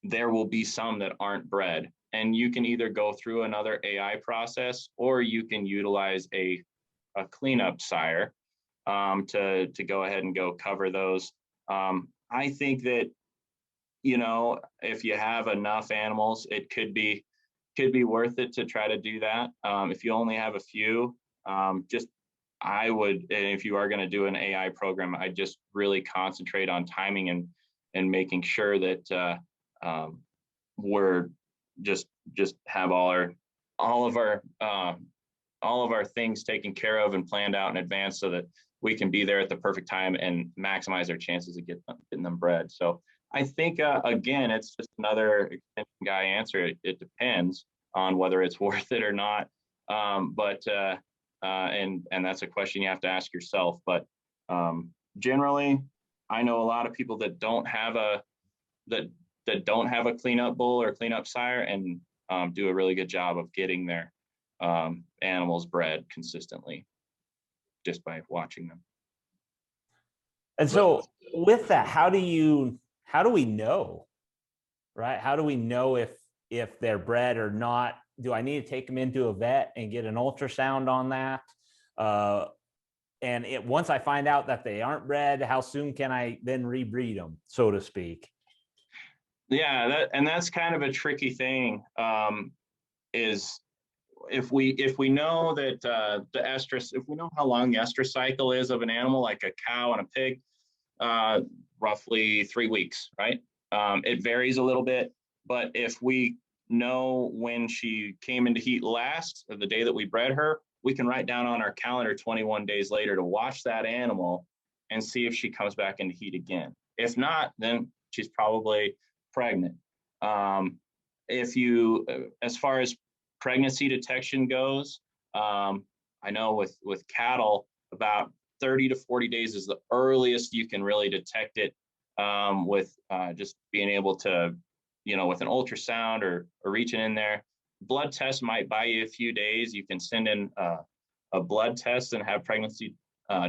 there will be some that aren't bred. And you can either go through another AI process, or you can utilize a cleanup sire to go ahead and go cover those. I think that, if you have enough animals, it could be worth it to try to do that. If you only have a few, I would, and if you are going to do an AI program, I just really concentrate on timing and making sure that we're just have all of our things taken care of and planned out in advance, so that we can be there at the perfect time and maximize our chances of getting them bred. So I think, again, it's just another extension guy answer. It depends on whether it's worth it or not. And that's a question you have to ask yourself. But generally, I know a lot of people that don't have a cleanup bull or cleanup sire, and do a really good job of getting their animals bred consistently just by watching them. And so with that, how do we know, right? How do we know if they're bred or not? Do I need to take them into a vet and get an ultrasound on that? And once I find out that they aren't bred, how soon can I then rebreed them, so to speak? Yeah, that's kind of a tricky thing. Is if we know that the estrus, if we know how long the estrus cycle is of an animal, like a cow and a pig, roughly 3 weeks, right? It varies a little bit, but if we know when she came into heat last, or the day that we bred her, we can write down on our calendar 21 days later to watch that animal and see if she comes back into heat again. If not, then she's probably pregnant. If you, as far as pregnancy detection goes, I know with cattle, about 30 to 40 days is the earliest you can really detect it, with just being able to, with an ultrasound or reaching in there. Blood test might buy you a few days. You can send in a blood test and have pregnancy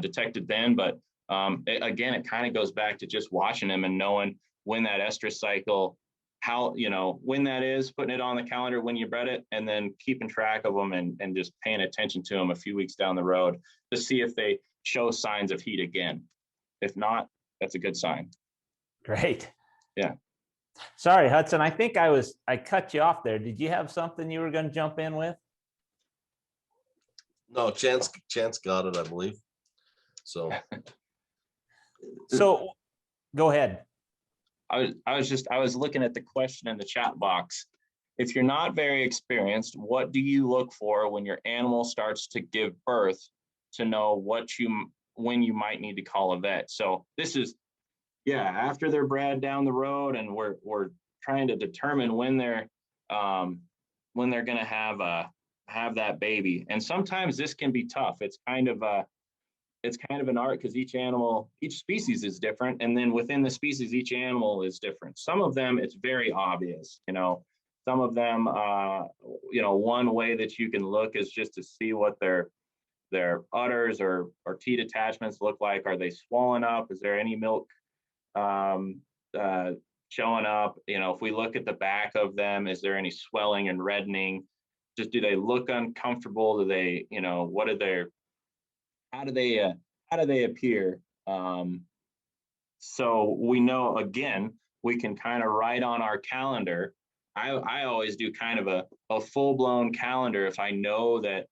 detected then. But again, it kind of goes back to just watching them and knowing when that estrus cycle, how, when that is, putting it on the calendar when you bred it, and then keeping track of them and just paying attention to them a few weeks down the road to see if they show signs of heat again. If not, that's a good sign. Great. Yeah. Sorry, Hudson, I think I cut you off there. Did you have something you were going to jump in with? No, Chance got it, I believe. So go ahead. I was looking at the question in the chat box. If you're not very experienced, what do you look for when your animal starts to give birth to know when you might need to call a vet? So this is, after they're bred down the road, and we're trying to determine when they're going to have that baby. And sometimes this can be tough. It's kind of an art, because each species is different, and then within the species, each animal is different. Some of them, it's very obvious. Some of them, one way that you can look is just to see what their udders or teat attachments look like. Are they swollen up? Is there any milk showing up? If we look at the back of them, is there any swelling and reddening? Just, do they look uncomfortable? Do they, how do they appear? So we know, again, we can kind of write on our calendar. I always do kind of a full-blown calendar. If I know that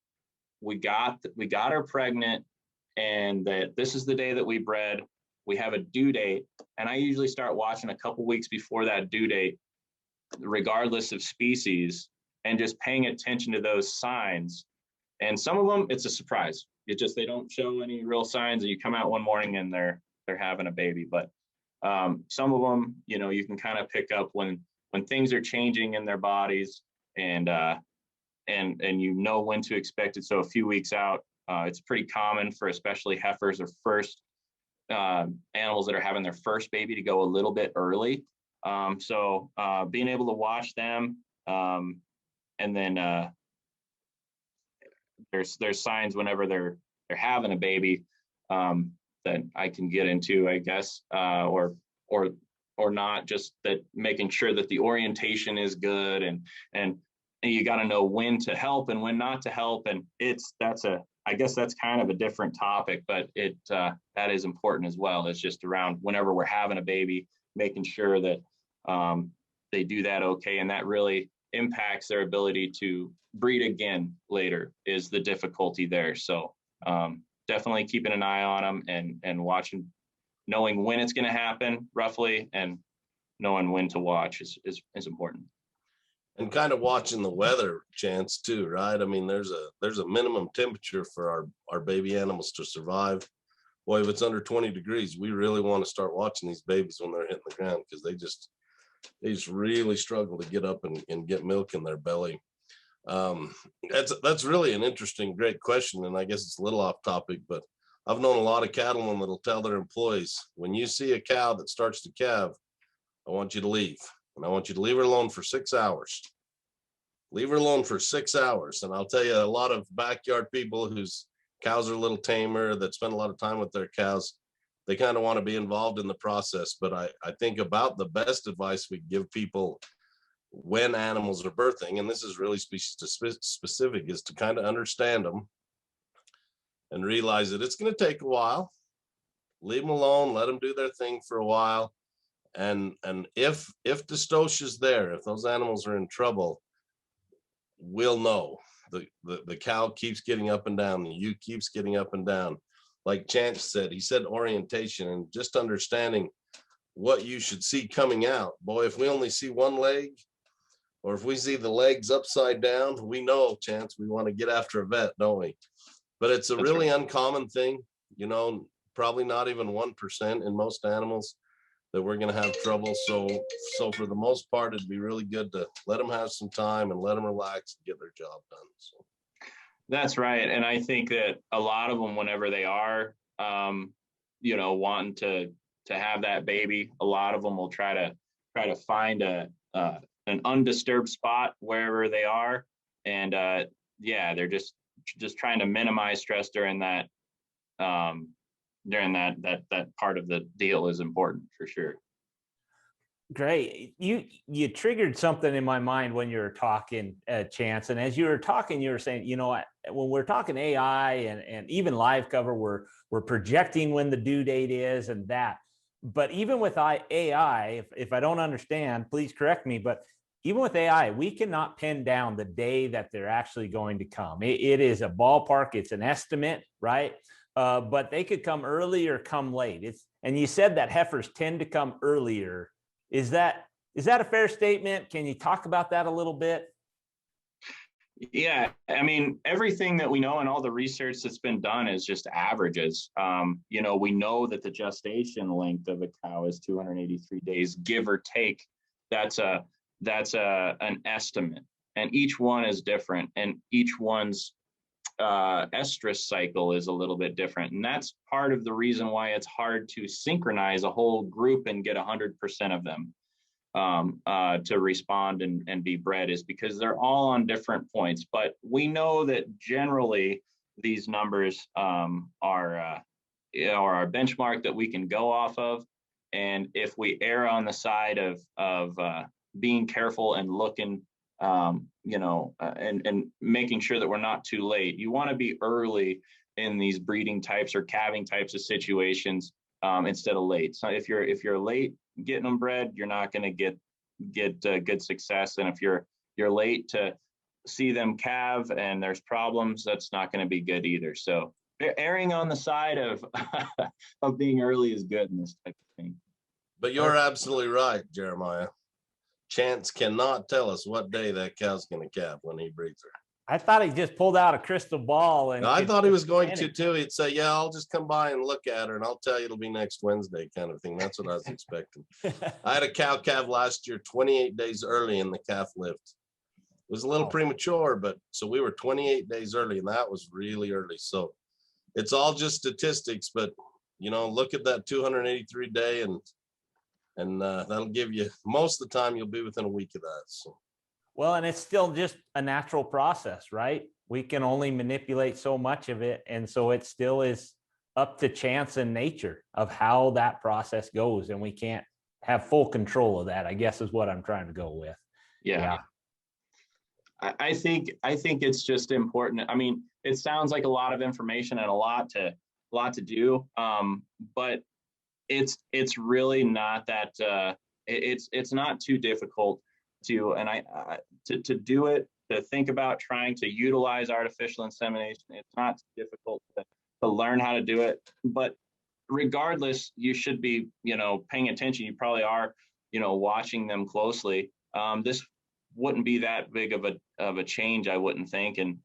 we got her pregnant, and that this is the day that we bred, we have a due date, and I usually start watching a couple weeks before that due date, regardless of species, and just paying attention to those signs. And some of them, it's a surprise. It just, they don't show any real signs, and you come out one morning and they're having a baby. But some of them, you can kind of pick up when things are changing in their bodies, and and you know when to expect it. So a few weeks out, it's pretty common for especially heifers or first animals that are having their first baby to go a little bit early. So being able to watch them, and then there's signs whenever they're having a baby that I can get into, I guess, or not, just that making sure that the orientation is good, and you got to know when to help and when not to help. And I guess that's kind of a different topic, but that is important as well. It's just around whenever we're having a baby, making sure that they do that okay, and that really impacts their ability to breed again later is the difficulty there. So definitely keeping an eye on them and watching, knowing when it's going to happen roughly, and knowing when to watch is important. And kind of watching the weather, Chance, too, right? I mean, there's a minimum temperature for our baby animals to survive. Boy, if it's under 20 degrees, we really want to start watching these babies when they're hitting the ground, because they just really struggle to get up and get milk in their belly. That's really an interesting, great question. And I guess it's a little off topic, but I've known a lot of cattlemen that'll tell their employees, when you see a cow that starts to calve, I want you to leave. And I want you to leave her alone for 6 hours. Leave her alone for 6 hours. And I'll tell you, a lot of backyard people whose cows are a little tamer, that spend a lot of time with their cows, they kind of want to be involved in the process. But I think about the best advice we give people when animals are birthing, and this is really specific, is to kind of understand them and realize that it's going to take a while. Leave them alone, let them do their thing for a while. And if dystocia is there, if those animals are in trouble, we'll know. The cow keeps getting up and down, the ewe keeps getting up and down. Like Chance said, he said orientation, and just understanding what you should see coming out. Boy, if we only see one leg, or if we see the legs upside down, we know, Chance, we want to get after a vet, don't we? But it's a really uncommon thing, probably not even 1% in most animals, that we're going to have trouble. So for the most part, it'd be really good to let them have some time and let them relax and get their job done. So that's right. And I think that a lot of them, whenever they are, wanting to have that baby, a lot of them will try to find an undisturbed spot wherever they are. And they're just trying to minimize stress during that part of the deal is important for sure. Great. You triggered something in my mind when you were talking, Chance. And as you were talking, you were saying, when we're talking AI and even live cover, we're projecting when the due date is and that. But even with AI, if I don't understand, please correct me. But even with AI, we cannot pin down the day that they're actually going to come. It is a ballpark. It's an estimate, right? But they could come early or come late. And you said that heifers tend to come earlier. Is that a fair statement? Can you talk about that a little bit? Yeah, I mean, everything that we know and all the research that's been done is just averages. We know that the gestation length of a cow is 283 days, give or take. That's an estimate, and each one is different, and each one's estrus cycle is a little bit different. And that's part of the reason why it's hard to synchronize a whole group and get 100% of them to respond and be bred, is because they're all on different points. But we know that generally these numbers are our benchmark that we can go off of. And if we err on the side of being careful and looking, and making sure that we're not too late. You want to be early in these breeding types or calving types of situations instead of late. So if you're late getting them bred, you're not going to get good success. And if you're late to see them calve and there's problems, that's not going to be good either. So erring on the side of of being early is good in this type of thing. But you're absolutely right, Jeremiah. Chance cannot tell us what day that cow's going to calve when he breeds her. I thought he just pulled out a crystal ball. And I thought he was going to too. He'd say, yeah, I'll just come by and look at her and I'll tell you it'll be next Wednesday kind of thing. That's what I was expecting. I had a cow calve last year, 28 days early in the calf lift. was a little Oh. premature, but so we were 28 days early, and that was really early. So it's all just statistics, but you know, look at that 283 day, and that'll give you, most of the time you'll be within a week of that. So. Well, and it's still just a natural process, right? We can only manipulate so much of it. And so it still is up to chance and nature of how that process goes. And we can't have full control of that, I guess, is what I'm trying to go with. Yeah. I think it's just important. I mean, it sounds like a lot of information and a lot to do. But it's really not that, it's not too difficult to, and to do it, to think about trying to utilize artificial insemination. It's not too difficult to learn how to do it, but regardless, you should be, paying attention. You probably are, watching them closely. This wouldn't be that big of a change, I wouldn't think. And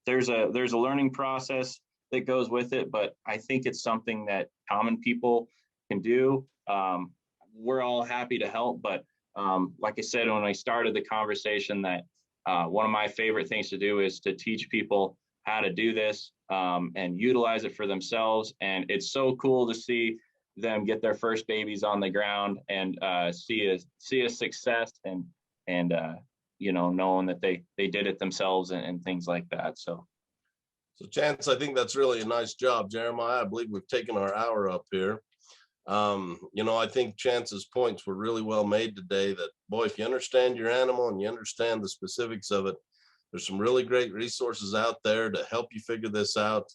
there's a learning process that goes with it, but I think it's something that common people can do. We're all happy to help, but like I said, when I started the conversation, that one of my favorite things to do is to teach people how to do this and utilize it for themselves. And it's so cool to see them get their first babies on the ground and see a success and knowing that they did it themselves and things like that. So Chance, I think that's really a nice job, Jeremiah. I believe we've taken our hour up here. I think Chance's points were really well made today, that, boy, if you understand your animal and you understand the specifics of it, there's some really great resources out there to help you figure this out.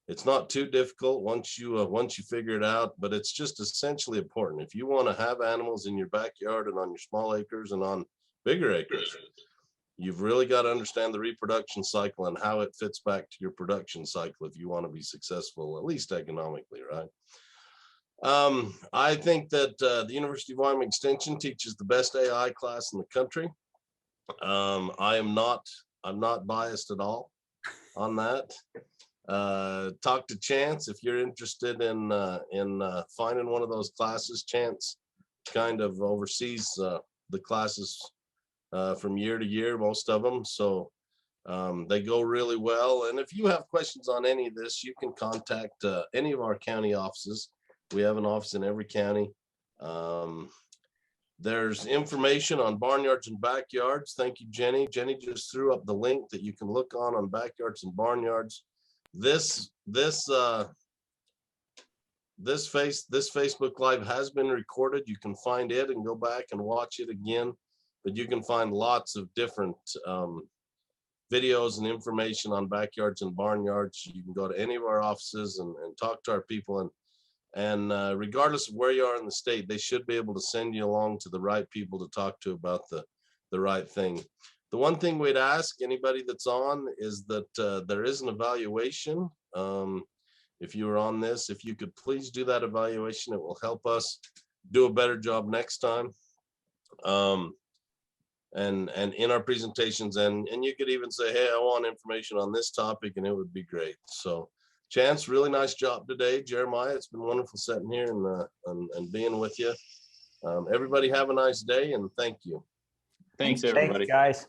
It's not too difficult once you figure it out, but it's just essentially important. If you want to have animals in your backyard and on your small acres and on bigger acres, you've really got to understand the reproduction cycle and how it fits back to your production cycle if you want to be successful, at least economically, right? I think that the University of Wyoming Extension teaches the best AI class in the country. I'm not biased at all on that. Talk to Chance if you're interested in finding one of those classes. Chance kind of oversees the classes from year to year, most of them. So they go really well. And if you have questions on any of this, you can contact any of our county offices. We have an office in every county. There's information on Barnyards and Backyards. Thank you, Jenny. Jenny just threw up the link that you can look on Backyards and Barnyards. This Facebook Live has been recorded. You can find it and go back and watch it again. But you can find lots of different videos and information on Backyards and Barnyards. You can go to any of our offices and talk to our people. And regardless of where you are in the state, they should be able to send you along to the right people to talk to about the right thing. The one thing we'd ask anybody that's on is that there is an evaluation. If you were on this, if you could please do that evaluation, it will help us do a better job next time. And in our presentations, and you could even say, hey, I want information on this topic, and it would be great. So Chance, really nice job today. Jeremiah, it's been wonderful sitting here and being with you. Everybody have a nice day, and thank you. thanks everybody. Thanks, guys.